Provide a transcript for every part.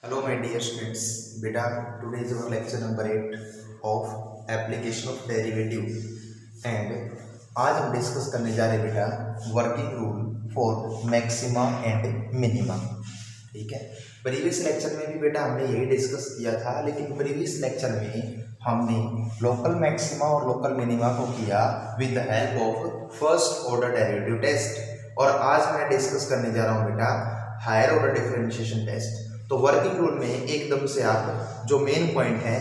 Hello my dear students, beta today is our lecture number 8 of application of derivative and आज हम discuss करने जा रहे हैं बेटा working rule for maxima and minima. ठीक है, प्रीवियस लेक्चर में भी बेटा हमने यही डिस्कस किया था, लेकिन प्रीवियस लेक्चर में हमने लोकल मैक्सिमा और लोकल मिनिमा को किया with the help of first order derivative test, और आज मैं डिस्कस करने जा रहा हूँ बेटा हायर ऑर्डर डिफरेंशिएशन टेस्ट। तो वर्किंग रूल में एकदम से आप जो मेन पॉइंट है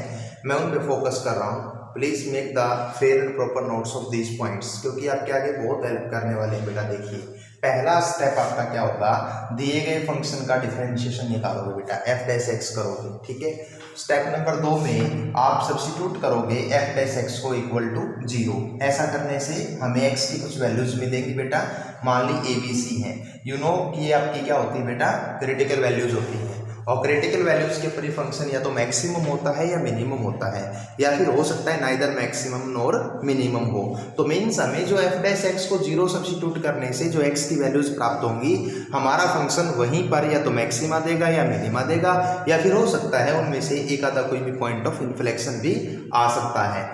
मैं उन पे फोकस कर रहा हूँ। Please make the fair and proper notes of these points, क्योंकि आपके आगे बहुत हेल्प करने वाले हैं बेटा। देखिए, पहला स्टेप आपका क्या होगा, दिए गए फंक्शन का डिफरेंशिएशन निकालोगे बेटा, एफ डैश एक्स करोगे। ठीक है, स्टेप नंबर 2 में आप सब्स्टिट्यूट करोगे एफ डैश एक्स को इक्वल टू 0। ऐसा करने से हमें एक्स की कुछ वैल्यूज मिलेंगी बेटा, मान ली ए बी सी है। यू नो कि ये आपकी क्या होती है बेटा, क्रिटिकल वैल्यूज होती है, और क्रिटिकल वैल्यूज के ऊपर फंक्शन या तो मैक्सिमम होता है या मिनिमम होता है, या फिर हो सकता है नाइदर मैक्सिमम नॉर मिनिमम हो। तो मीन्स हमें जो एफ डैश एक्स को 0 सब्स्टिट्यूट करने से जो एक्स की वैल्यूज प्राप्त होंगी, हमारा फंक्शन वहीं पर या तो मैक्सिमा देगा या मिनिमा देगा, या फिर हो सकता है उनमें से एक आधा कोई भी पॉइंट ऑफ इन्फ्लेक्शन भी आ सकता है।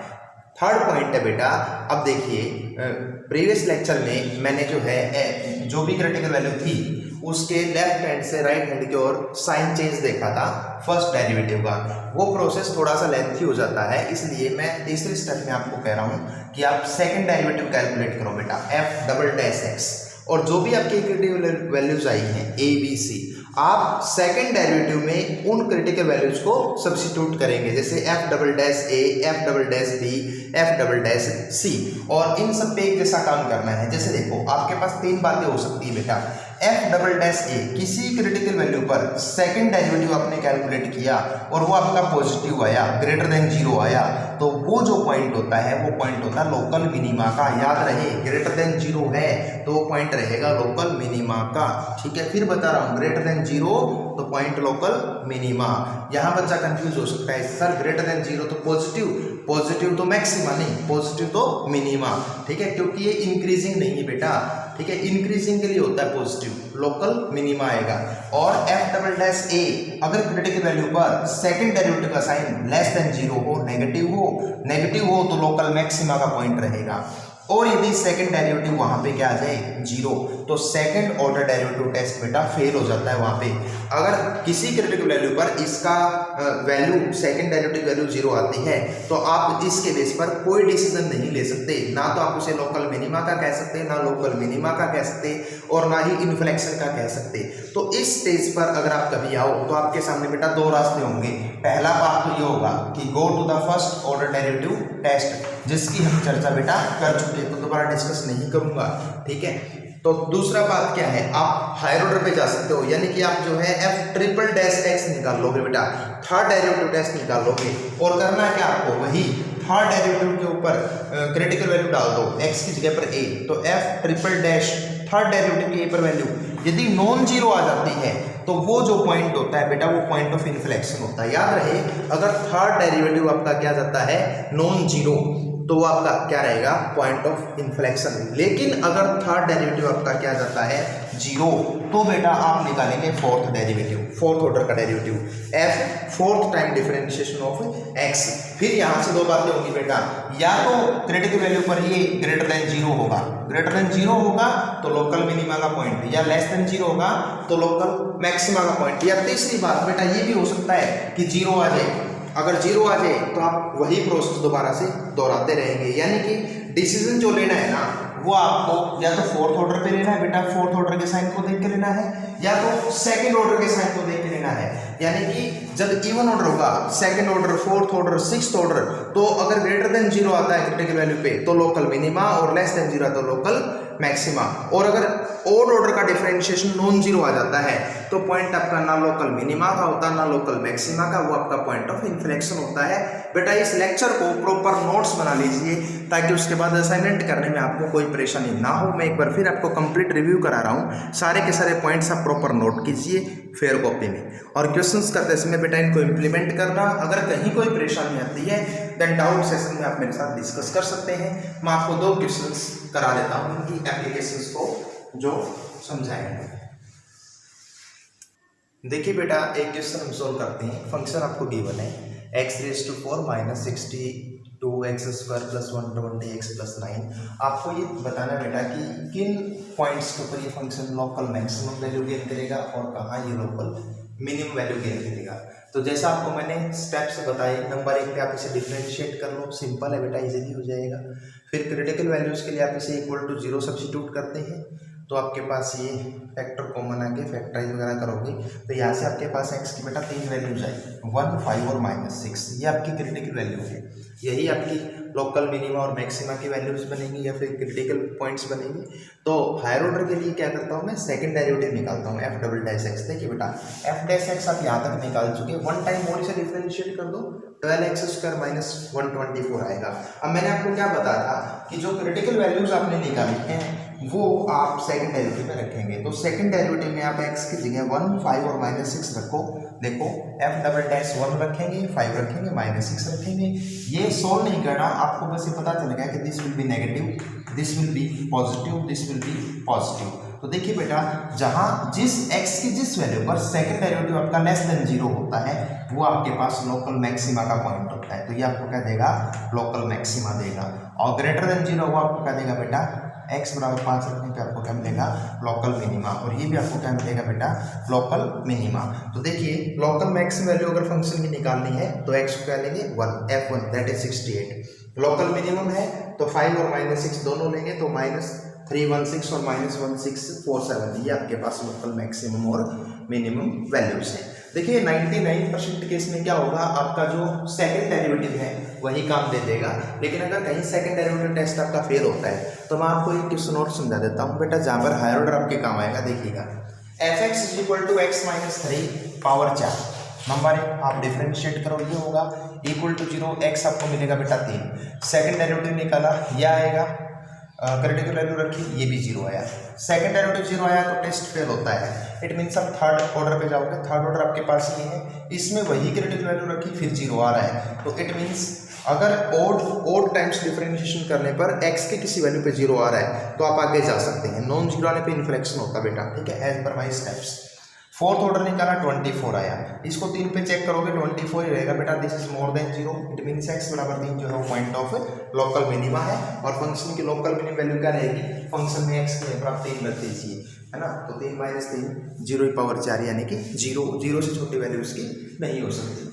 थर्ड पॉइंट है बेटा, अब देखिए प्रीवियस लेक्चर में मैंने जो भी क्रिटिकल वैल्यू थी उसके लेफ्ट हैंड से राइट हैंड की ओर साइन चेंज देखा था फर्स्ट डेरिवेटिव का। वो प्रोसेस थोड़ा सा लेंथी हो जाता है, इसलिए मैं तीसरे स्टेप में आपको कह रहा हूँ कि आप सेकंड डेरिवेटिव कैलकुलेट करो बेटा, एफ डबल डैश एक्स, और जो भी आपकी क्रिटिकल वैल्यूज आई हैं ए बी सी, आप सेकंड डेरिवेटिव में उन क्रिटिकल वैल्यूज को सब्स्टिट्यूट करेंगे, जैसे F double dash A, F double dash B, F double dash C, और इन सब पे एक जैसा काम करना है। जैसे देखो, आपके पास तीन बातें हो सकती है बेटा। एफ डबल डैश ए, किसी क्रिटिकल वैल्यू पर सेकंड डेरिवेटिव आपने कैलकुलेट किया और वो आपका पॉजिटिव आया, ग्रेटर देन 0 आया, तो वो जो पॉइंट होता है वो पॉइंट होता है लोकल मिनिमा का। याद रहे, ग्रेटर देन 0 है तो वो पॉइंट रहेगा लोकल मिनिमा का। ठीक है, फिर बता रहा हूँ, ग्रेटर देन 0 तो पॉइंट लोकल मिनिमा। यहाँ बच्चा कंफ्यूज हो सकता है, सर ग्रेटर देन 0 तो पॉजिटिव तो मैक्सिमा नहीं, पॉजिटिव तो मिनिमा। ठीक है, क्योंकि ये इंक्रीजिंग नहीं है बेटा। ठीक है, इंक्रीजिंग के लिए होता है पॉजिटिव, लोकल मिनिमा आएगा। और एफ डबल डैश ए, अगर क्रिटिकल वैल्यू पर सेकंड डेरिवेटिव का साइन लेस देन 0 हो, नेगेटिव हो तो लोकल मैक्सिमा का पॉइंट रहेगा। और यदि सेकंड डेरिवेटिव वहां पे क्या आ जाए 0, तो सेकंड ऑर्डर डेरिवेटिव टेस्ट बेटा फेल हो जाता है वहां पे। अगर किसी क्रिटिकल वैल्यू पर इसका वैल्यू सेकंड डेरिवेटिव वैल्यू 0 आती है, तो आप इसके बेस पर कोई डिसीजन नहीं ले सकते। ना तो आप उसे लोकल मिनिमा का कह सकते, ना लोकल मिनिमा का कह सकते, और ना ही इन्फ्लेक्शन का कह सकते। तो इस स्टेज पर अगर आप कभी आओ तो आपके सामने बेटा दो रास्ते होंगे। पहला पार्ट तो ये होगा कि go to the first order derivative test, जिसकी हम चर्चा बेटा कर चुके, तो दोबारा डिस्कस नहीं करूंगा। ठीक है, तो दूसरा बात क्या है, आप हायर ऑर्डर पे जा सकते हो, यानी कि आप जो है एफ ट्रिपल डैश एक्स निकाल लोगे बेटा, थर्ड डेरिवेटिव टेस्ट निकाल लोगे। और करना है क्या आपको, वही थर्ड डेरिवेटिव के ऊपर क्रिटिकल वैल्यू डाल दो, एक्स की जगह पर ए, तो F triple dash third derivative की ए पर वैल्यू यदि नॉन 0 आ जाती है, तो वो जो पॉइंट होता है बेटा वो पॉइंट ऑफ इन्फ्लेक्शन होता है। याद रहे, अगर थर्ड डेरिवेटिव आपका क्या जाता है नॉन 0, तो वो आपका क्या रहेगा, पॉइंट ऑफ इन्फ्लेक्शन। लेकिन अगर थर्ड डेरिवेटिव आपका क्या जाता है 0, तो बेटा आप निकालेंगे फोर्थ डेरिवेटिव, फोर्थ ऑर्डर का derivative, F fourth time differentiation of x. फिर यहां से दो बातें होंगी बेटा, या तो क्रिटिकल वैल्यू पर ये ग्रेटर देन 0 होगा, ग्रेटर देन 0 होगा तो लोकल मिनिमा का पॉइंट, या लेस देन 0 होगा तो लोकल मैक्सिमा का पॉइंट। या तीसरी बात बेटा ये भी हो सकता है कि 0 आ जाए। अगर 0 आ जाए तो आप वही प्रोसेस दोबारा से दोहराते रहेंगे, यानी कि डिसीजन जो लेना है ना, वो आपको या तो फोर्थ ऑर्डर पे लेना है बेटा, फोर्थ ऑर्डर के साइन को देख के लेना है, या तो सेकंड ऑर्डर के साइन को देख के लेना है। यानी कि जब इवन ऑर्डर होगा, second order, fourth order, sixth order, तो अगर ग्रेटर देन 0 आता है क्रिटिकल वैल्यू पे तो लोकल मिनिमा, और लेस देन 0 तो लोकल मैक्सिमा। और अगर ओड ऑर्डर का डिफरेंशिएशन नॉन 0 आ जाता है, तो पॉइंट आपका ना लोकल मिनिमा का होता है ना लोकल मैक्सिमा का, वो आपका पॉइंट ऑफ इन्फ्लेक्शन होता है। बेटा इस लेक्चर को प्रॉपर नोट्स बना लीजिए, ताकि उसके बाद असाइनमेंट करने में आपको कोई परेशानी ना हो। मैं एक बार फिर आपको कंप्लीट रिव्यू करा रहा हूँ, सारे के सारे पॉइंट्स आप प्रॉपर नोट कीजिए फेयर कॉपी में, और क्वेश्चंस करते समय बेटा इनको इंप्लीमेंट करना। अगर कहीं कोई परेशानी आती है देन डाउट सेशन में आप मेरे साथ डिस्कस कर सकते हैं। मैं आपको 2 क्वेश्चंस करा देता हूँ, उनकी एप्लीकेशंस को जो समझाएंगे। देखिए बेटा, एक क्वेश्चन हम सोल्व करते हैं। फंक्शन आपको गिवन है x⁴ minus 62x² plus 120x plus 9। आपको ये बताना है बेटा कि किन पॉइंट्स के ऊपर ये function local maximum value gain करेगा और कहाँ ये लोकल मिनिमम वैल्यू गेन करेगा। तो जैसा आपको मैंने स्टेप्स बताए, नंबर 1 पे आप इसे डिफरेंशिएट कर लो, सिंपल है बेटा, इजीली हो जाएगा। फिर क्रिटिकल वैल्यूज के लिए आप इसे इक्वल टू 0 सब्स्टिट्यूट करते हैं, तो आपके पास ये फैक्टर कॉमन आके फैक्टराइज वगैरह करोगे तो यहाँ से आपके पास x की बेटा 3 वैल्यूज आई, 1, 5 और -6। ये आपकी क्रिटिकल वैल्यू है। यही आपकी लोकल मिनिमा और मैक्सिमा की वैल्यूज बनेंगी या फिर क्रिटिकल पॉइंट्स बनेंगी। तो हायर ऑर्डर के लिए क्या करता हूँ मैं, सेकंड डेरिवेटिव निकालता हूँ f'(x). देखिए बेटा, f'(x) आप यहाँ तक निकाल चुके, वन टाइम और इसे डिफरेंशिएट कर दो, 12x² माइनस 124 आएगा। अब मैंने आपको क्या बताया था कि जो क्रिटिकल वैल्यूज आपने निकाली हैं वो आप सेकंड डेरिवेटिव में रखेंगे। तो सेकंड डेरिवेटिव में आप x की जगह 1, 5 और -6 रखो। देखो f'(1) रखेंगे, 5 रखेंगे, -6 रखेंगे। ये सोल्व नहीं करना, आपको बस ये पता चलेगा कि this will be negative, this will be positive, this will be positive. तो देखिए बेटा, जहां जिस x की जिस वैल्यू पर सेकंड डेरिवेटिव आपका लेस देन 0 होता है वो आपके पास लोकल मैक्सिमा का पॉइंट होता है। तो ये आपको क्या देगा, लोकल मैक्सिमा देगा। और ग्रेटर देन 0 वो आपको क्या देगा बेटा, x बराबर 5 रखने पे आपको क्या मिलेगा, लोकल मिनिमा। और ये भी आपको क्या मिलेगा बेटा, लोकल मिनिमा। तो देखिए, लोकल मैक्सिमम वैल्यू अगर फंक्शन की निकालनी है तो x को क्या लेंगे, 1, f1 that is 68। Local minimum है तो 5 और -6 दोनों लेंगे तो -316 और -1647। ये आपके पास लोकल मैक्सिमम और मिनिमम वैल्यूज हैं। देखिए 99% केस में क्या होगा, आपका जो सेकंड डेरिवेटिव है वही काम दे देगा। लेकिन अगर कहीं सेकंड डेरिवेटिव टेस्ट आपका फेल होता है तो मैं आपको एक क्वेश्चन और समझा देता हूँ बेटा, जहाँ पर हायर ऑर्डर आपके काम आएगा। देखिएगा, f(x) = x - 3 पावर 4। नंबर 1 आप डिफरेंशिएट करो, ये होगा इक्वल टू 0, x आपको मिलेगा बेटा 3। सेकंड डेरिवेटिव निकाला, यह आएगा, क्रिटिकल वैल्यू रखी, ये भी 0 आया। सेकंड डेरिवेटिव 0 आया तो टेस्ट फेल होता है। इट मीन्स आप थर्ड ऑर्डर पे जाओगे, थर्ड ऑर्डर आपके पास ये है, इसमें वही क्रिटिकल वैल्यू रखी, फिर 0 आ रहा है। तो इट मीन्स अगर ओड टाइम्स डिफरेंशिएशन करने पर x के किसी वैल्यू पे 0 आ रहा है तो आप आगे जा सकते हैं। नॉन 0 आने पे इन्फ्लेक्शन होता है बेटा, ठीक है, एज पर माई स्टेप्स। फोर्थ ऑर्डर निकाला, 24 आया, इसको 3 पे चेक करोगे 24 ही रहेगा बेटा, this is more than 0। It means x बराबर 3 जो है वो पॉइंट ऑफ लोकल मिनिमा है। और फंक्शन की लोकल मिनिमम वैल्यू क्या रहेगी, फंक्शन में x की आप 3 रख दीजिए, है ना। तो 3 - 3 0 की पावर 4, यानी कि 0 से छोटी वैल्यू उसकी नहीं हो सकती।